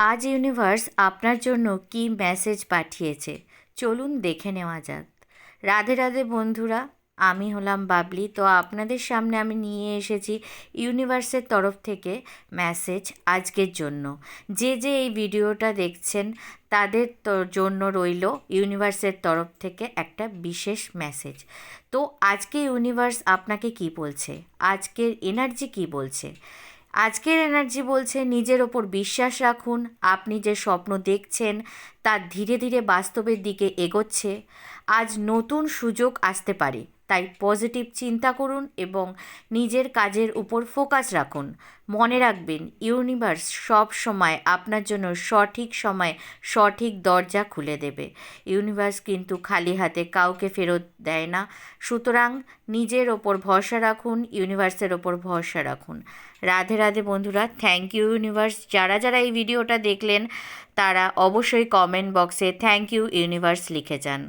আজ ইউনিভার্স আপনার জন্য কী মেসেজ পাঠিয়েছে চলুন দেখে নেওয়া যাক। রাধে রাধে বন্ধুরা, আমি হলাম বাবলি। তো আপনাদের সামনে আমি নিয়ে এসেছি ইউনিভার্সের তরফ থেকে মেসেজ আজকের জন্য। যে এই ভিডিওটা দেখছেন তাদের জন্য রইল ইউনিভার্সের তরফ থেকে একটা বিশেষ মেসেজ। তো আজকে ইউনিভার্স আপনাকে কি বলছে, আজকের এনার্জি কি বলছে? আজকের এনার্জি বলছে নিজের ওপর বিশ্বাস রাখুন। আপনি যে স্বপ্ন দেখছেন তা ধীরে ধীরে বাস্তবের দিকে এগোচ্ছে। আজ নতুন সুযোগ আসতে পারে, তাই পজিটিভ চিন্তা করুন এবং নিজের কাজের উপর ফোকাস রাখুন। মনে রাখবেন, ইউনিভার্স সব সময় আপনার জন্য সঠিক সময় সঠিক দরজা খুলে দেবে। ইউনিভার্স কিন্তু খালি হাতে কাউকে ফেরত দেয় না। সুতরাং নিজের ওপর ভরসা রাখুন, ইউনিভার্সের ওপর ভরসা রাখুন। রাধে রাধে বন্ধুরা, থ্যাংক ইউ ইউনিভার্স। যারা এই ভিডিওটা দেখলেন তারা অবশ্যই কমেন্ট বক্সে থ্যাংক ইউ ইউনিভার্স লিখে যান।